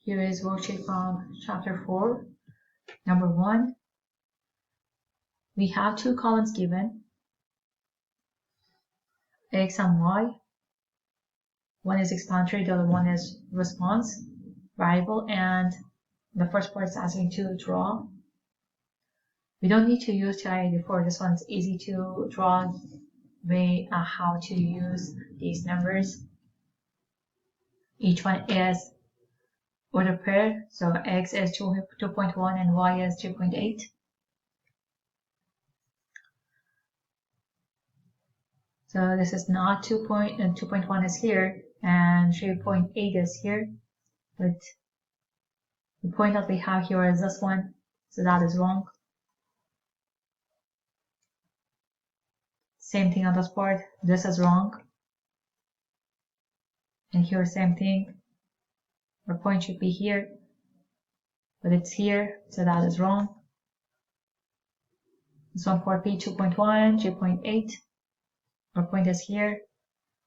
Here is worksheet from chapter 4. Number 1. We have two columns given, X and Y. One is explanatory, the other one is response variable, and the first part is asking to draw. We don't need to use TI-84. This one's easy to draw how to use these numbers. Each one is order pair, so X is 2.1 and Y is 3.8. So this is not 2.1 is here and 3.8 is here, but the point that we have here is this one, so that is wrong. Same thing on this part, this is wrong. And here, same thing. Our point should be here, but it's here, so that is wrong. This one part B, 2.1, 3.8. Our point is here.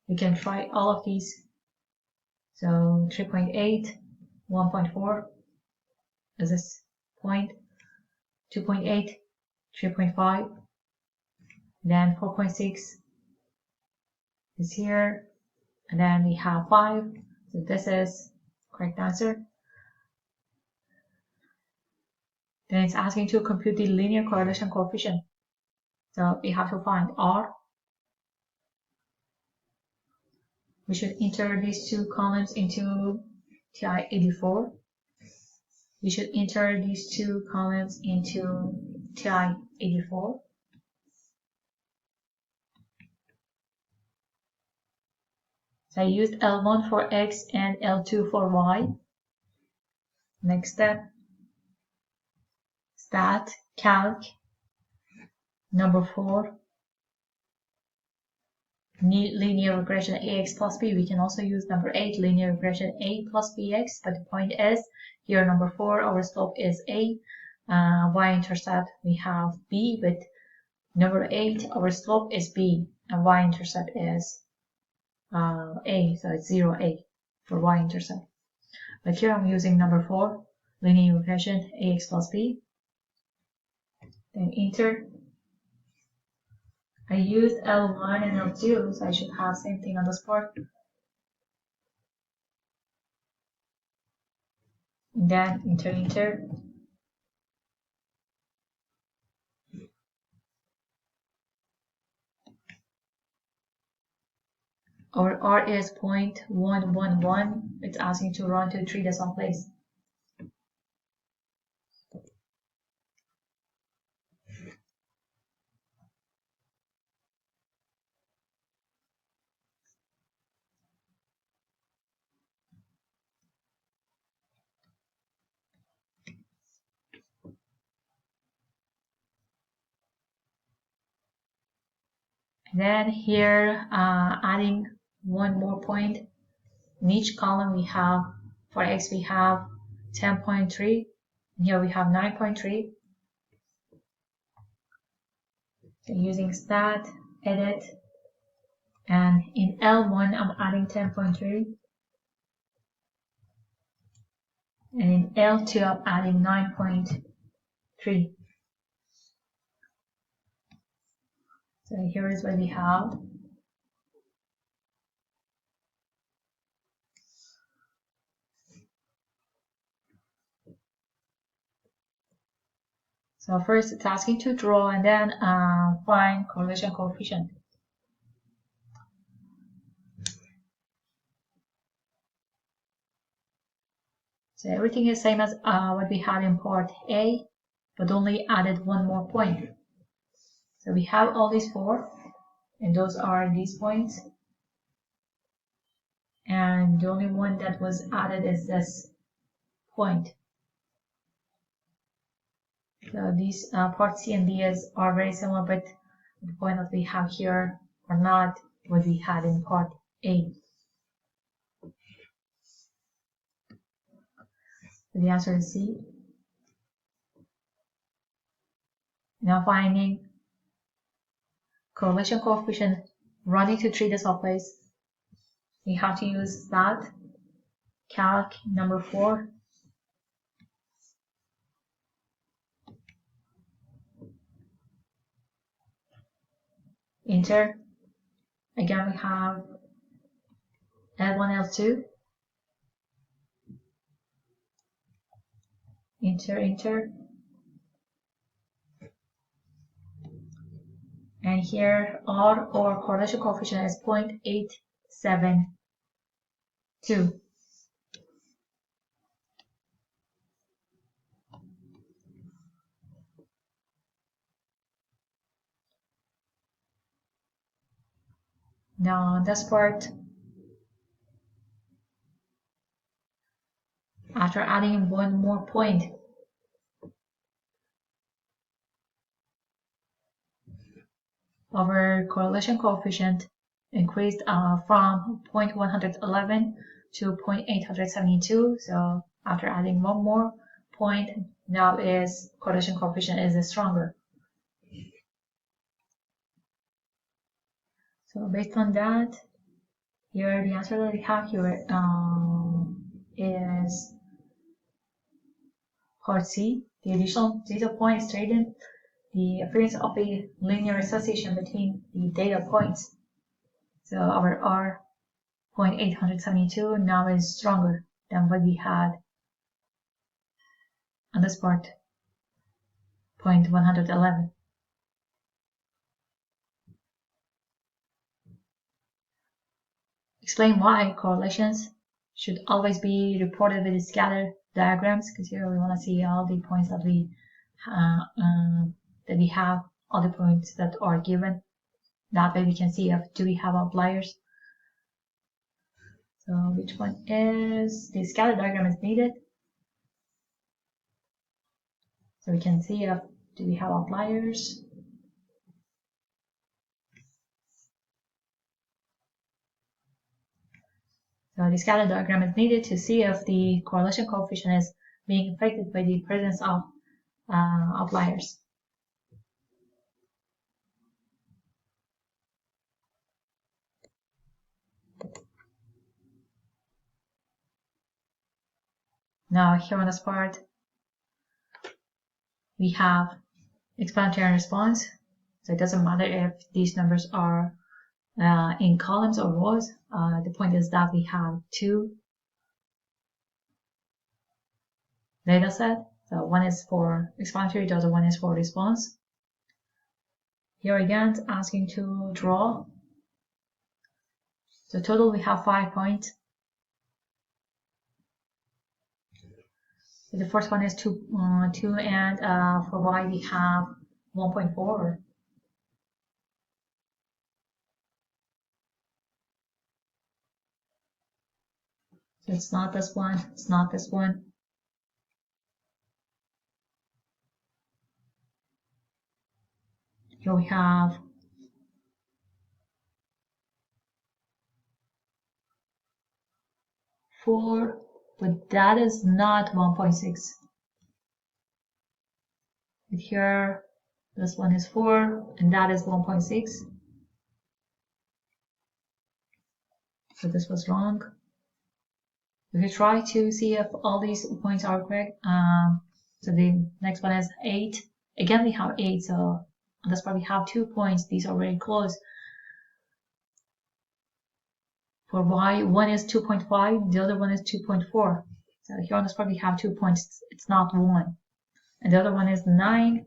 We can try all of these. So 3.8, 1.4 is this point, 2.8, 3.5, then 4.6 is here, and then we have 5. So this is correct answer. Then it's asking to compute the linear correlation coefficient. So we have to find R. We should enter these two columns into TI-84. We should enter these two columns into TI-84. So I used L1 for X and L2 for Y. Next step, stat, calc, number 4, linear regression AX plus B. We can also use number 8, linear regression A plus BX, but the point is, here number 4, our slope is A, y-intercept we have B, but number 8, our slope is B, and y-intercept is A, so it's 0A for y-intercept. But here I'm using number 4, linear regression AX plus B. Then enter. I used L1 and L2, so I should have same thing on this part. And then enter. Our R is 0.111. It's asking to run to 3 decimal place. Then here, adding one more point. In each column we have, for X we have 10.3, and here we have 9.3. So using stat, edit, and in L1 I'm adding 10.3, and in L2 I'm adding 9.3. So here is what we have. So first it's asking to draw and then find correlation coefficient. So everything is same as what we had in part A, but only added one more point. So we have all these 4, and those are these points. And the only one that was added is this point. So these part C and D are very similar, but the point that we have here are not what we had in part A. So the answer is C. Now finding correlation coefficient running to 3 decimal place, we have to use stat, calc, number 4, enter. Again, we have L1, L2, enter. And here R, or correlation coefficient, is 0.872. Now this part, after adding one more point, our correlation coefficient increased from 0.111 to 0.872. So after adding one more point, now is correlation coefficient is stronger. So based on that, here the answer that we have here is part C. The additional data point stated the appearance of a linear association between the data points. So our R 0.872 now is stronger than what we had on this part, 0.111. Explain why correlations should always be reported with scatter diagrams, because here we want to see all the points that we have, all the points that are given. That way we can see if do we have outliers. So which one is the scatter diagram is needed, so we can see if do we have outliers. So the scatter diagram is needed to see if the correlation coefficient is being affected by the presence of outliers. Now here on this part, we have explanatory response. So it doesn't matter if these numbers are in columns or rows. The point is that we have two data set. So one is for explanatory, the other one is for response. Here again, it's asking to draw. So total we have 5 points. So the first one is 2, and for y we have 1.4. So it's not this one, it's not this one. Here we have 4, but that is not 1.6. But here, this one is 4, and that is 1.6. So this was wrong. If you try to see if all these points are correct, so the next one is 8. Again, we have 8, so on this part we have 2 points. These are very close. For y, one is 2.5, the other one is 2.4. So here on this part we have 2 points. It's not 1. And the other one is 9.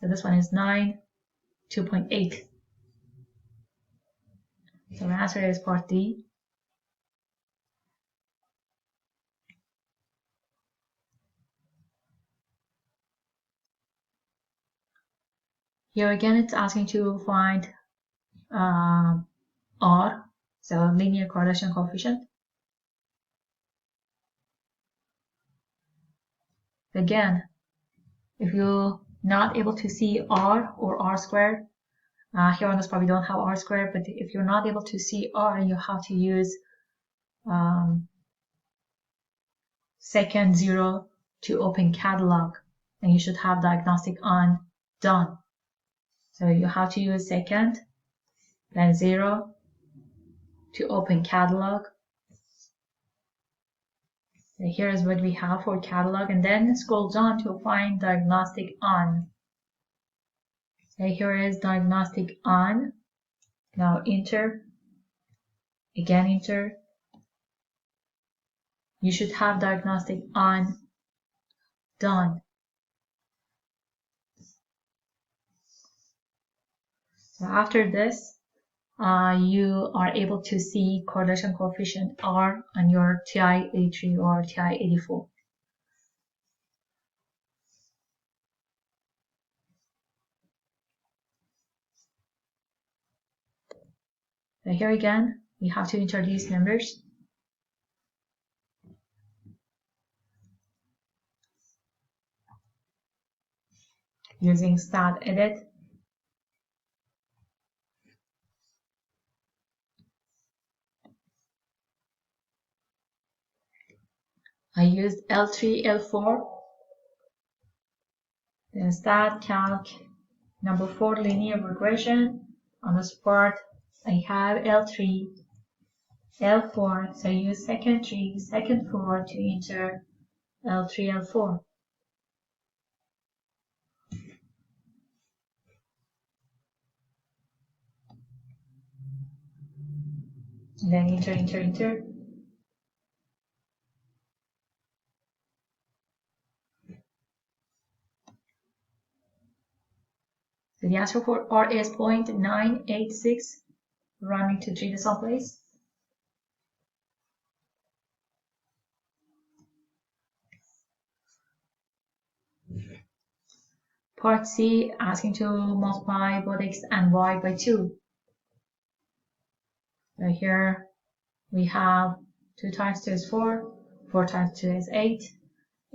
So this one is 9, 2.8. So the answer is part D. Here again, it's asking to find R, so linear correlation coefficient. Again, if you're not able to see R or R squared, here on this part we don't have R squared, but if you're not able to see R, you have to use second 0 to open catalog, and you should have diagnostic on done. So you have to use second, then 0 to open catalog. So here is what we have for catalog, and then scroll down to find diagnostic on. So here is diagnostic on. Now enter, again enter. You should have diagnostic on, done. So after this, you are able to see correlation coefficient R on your TI-83 or TI-84. So here again, we have to enter these numbers. Using stat edit. I used L3, L4. Then stat calc number 4 linear regression. On this part, I have L3, L4. So I use second 3, second 4 to enter L3, L4. And then enter, enter, enter. So the answer for R is 0.986, rounding to 3 decimal place. Part C, asking to multiply both x and y by 2. So here we have 2 times 2 is 4, 4 times 2 is 8,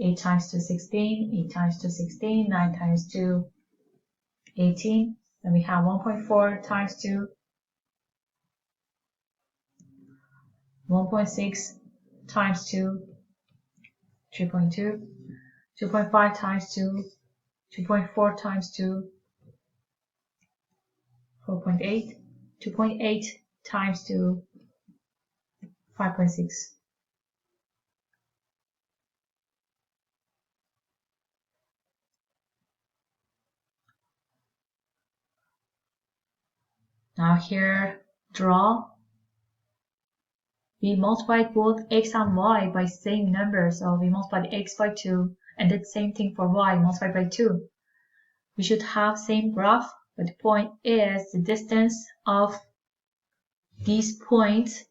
8 times 2 is 16, 8 times 2 is 16, 9 times 2, 18. Then we have 1.4 times 2, 1.6 times 2, 3.2, 2.5 times 2, 2.4 times 2, 4.8, 2.8 times 2, 5.6. Now here, draw. We multiplied both x and y by same number, so we multiplied x by 2 and did same thing for y, multiplied by 2. We should have same graph, but the point is the distance of these points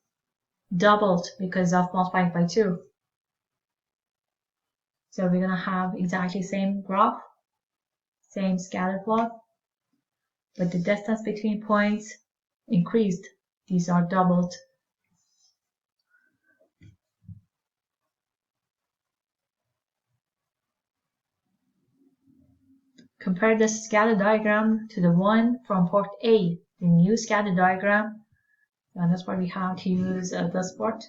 doubled because of multiplying by 2. So we're going to have exactly same graph, same scatter plot, but the distance between points increased. These are doubled. Compare this scatter diagram to the one from port A, the new scatter diagram. And that's why we have to use this port.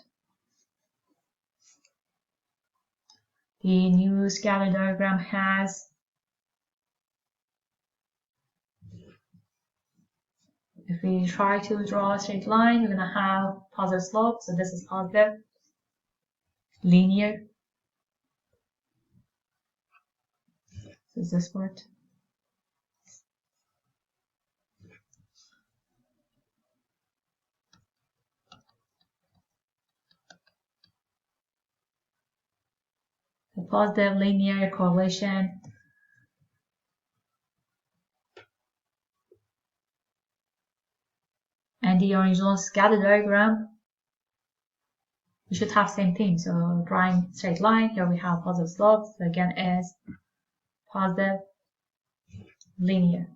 The new scatter diagram has if we try to draw a straight line, we're going to have positive slope. So this is positive, linear. So is this part. The positive linear correlation. And the original scatter diagram, we should have same thing. So drawing straight line, here we have positive slope. So again is positive, linear.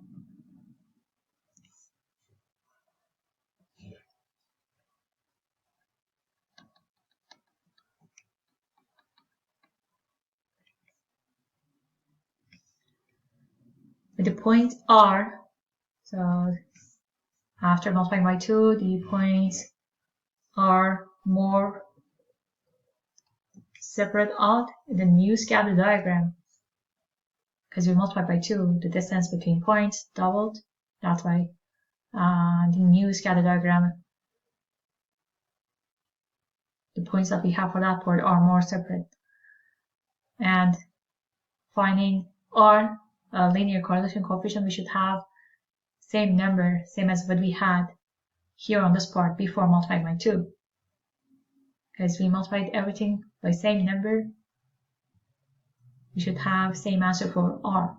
But the points are, so after multiplying by 2, the points are more separate out in the new scatter diagram. Because we multiplied by 2, the distance between points doubled. That's why the new scatter diagram, the points that we have for that port are more separate. And finding R, linear correlation coefficient, we should have same number, same as what we had here on this part before multiplying by 2. Because we multiplied everything by same number, we should have same answer for R.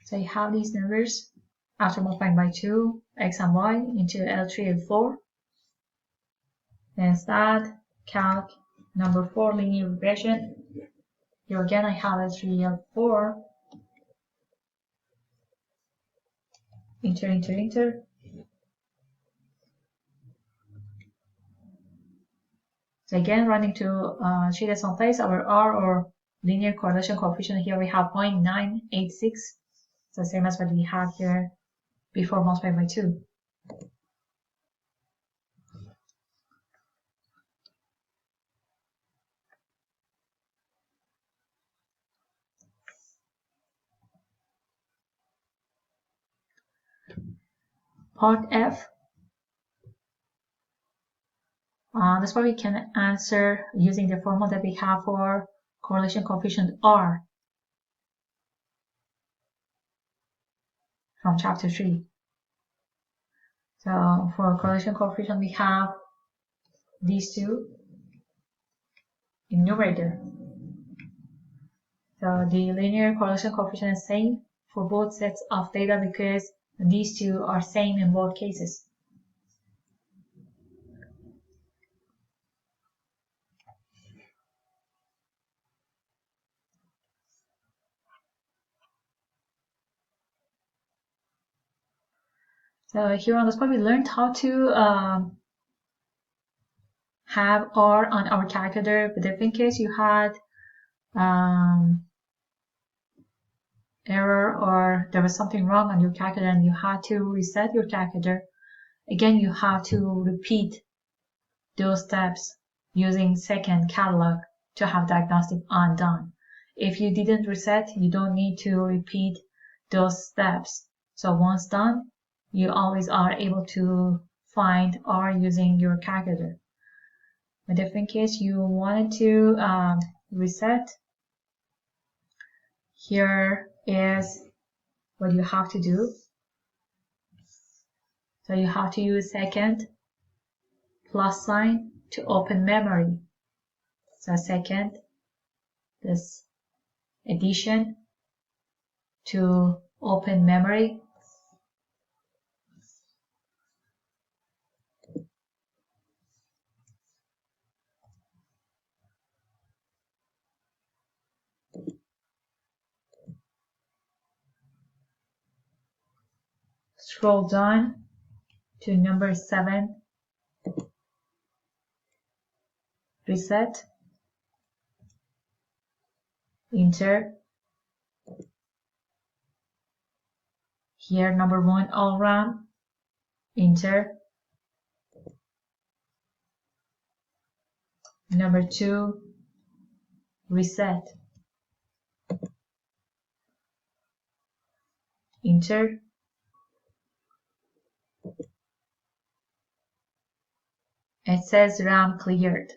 So you have these numbers after multiplying by 2, x and y into L3 and 4. Then start calc number 4 linear regression. Here again I have L3, L4. Enter. So again, running to 3 decimal place, our R or linear correlation coefficient here we have 0.986. It's the same as what we had here before multiplying by 2. Part F. That's why we can answer using the formula that we have for correlation coefficient R from chapter 3. So for correlation coefficient, we have these two in numerator. So the linear correlation coefficient is same for both sets of data because these two are same in both cases. So here on the spot, we learned how to have R on our calculator, but if in case you had error or there was something wrong on your calculator and you had to reset your calculator, again you have to repeat those steps using second catalog to have diagnostic on done. If you didn't reset, you don't need to repeat those steps. So once done, you always are able to find R using your calculator. But if in case you wanted to reset, here is what you have to do. So you have to use second plus sign to open memory. So second, this addition to open memory. Scroll down to number 7, reset, enter. Here number 1 all round, enter. Number 2, reset, enter. It says RAM cleared.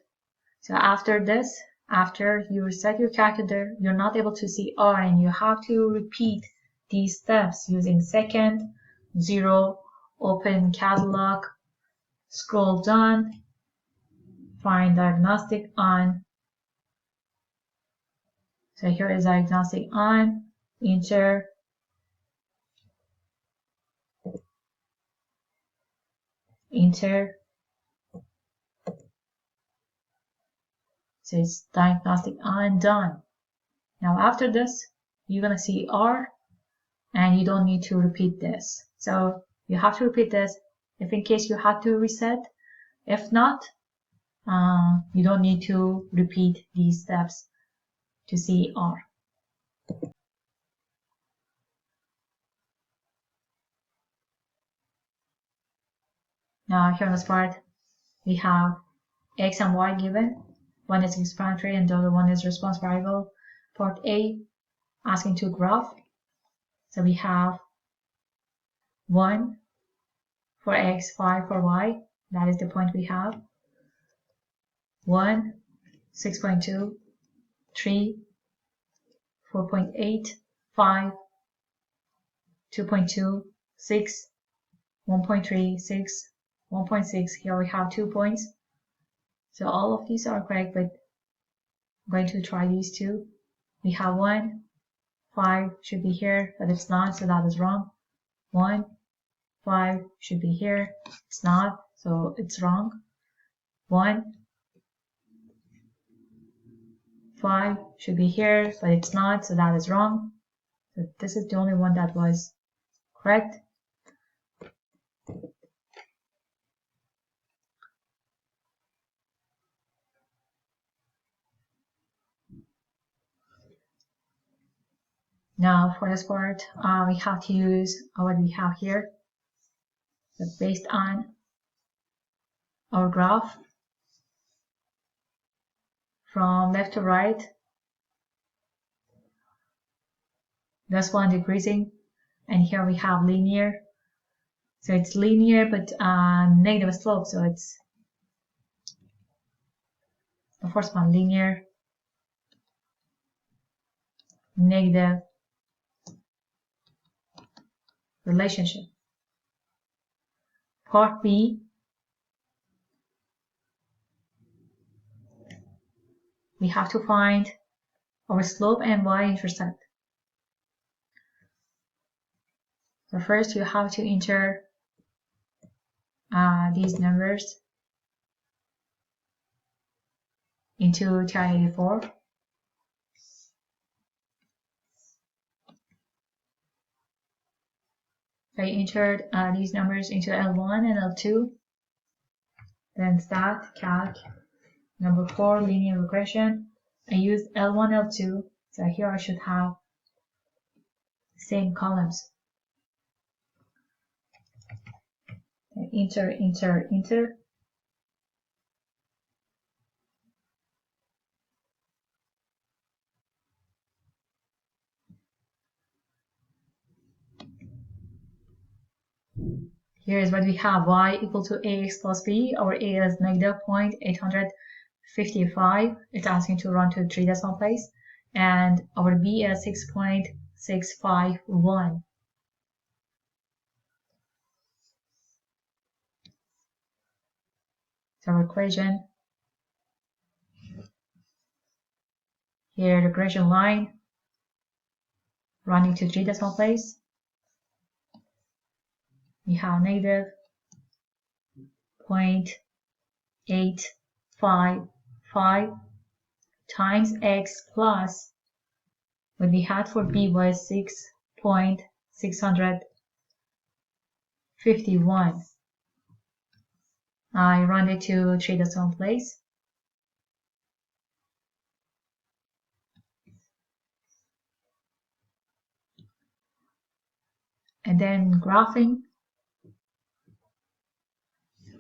So after this, after you reset your calculator, you're not able to see R and you have to repeat these steps using second, 0, open catalog, scroll down, find diagnostic on. So here is diagnostic on, enter. Enter. So it's diagnostic on, done. Now after this, you're gonna see R and you don't need to repeat this. So you have to repeat this if in case you have to reset. If not, you don't need to repeat these steps to see R. Now here on this part, we have X and Y given. One is explanatory and the other one is response variable. Part A, asking to graph. So we have 1 for X, 5 for Y. That is the point we have. 1, 6.2, 3, 4.8, 5, 2.2, 6, 1.3, 6, 1.6. Here we have 2 points. So all of these are correct, but I'm going to try these two. We have 1, 5 should be here, but it's not, so that is wrong. 1, 5 should be here, it's not, so it's wrong. 1, 5 should be here, but it's not, so that is wrong. So this is the only one that was correct. Now for this part, we have to use what we have here. So based on our graph, from left to right, this one decreasing, and here we have linear. So it's linear but negative slope, so it's the first one, linear, negative relationship. Part B, we have to find our slope and y-intercept. So first you have to enter these numbers into TI-84. I entered these numbers into L1 and L2. Then stat, calc, number 4, linear regression. I used L1, L2, so here I should have the same columns. Enter, enter, enter. Here is what we have, y equal to ax plus b. Our a is negative 0.855. It's asking to run to 3 decimal place. And our b is 6.651. So our equation, here the regression line running to 3 decimal place. We have negative 0.855 times x plus what we had for b was 6.651. I run it to 3 decimal place. And then graphing.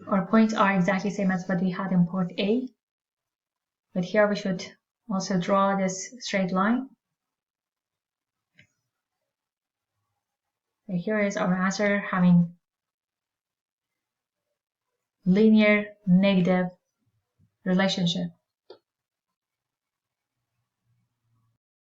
Our points are exactly the same as what we had in part A. But here we should also draw this straight line. So here is our answer, having linear negative relationship.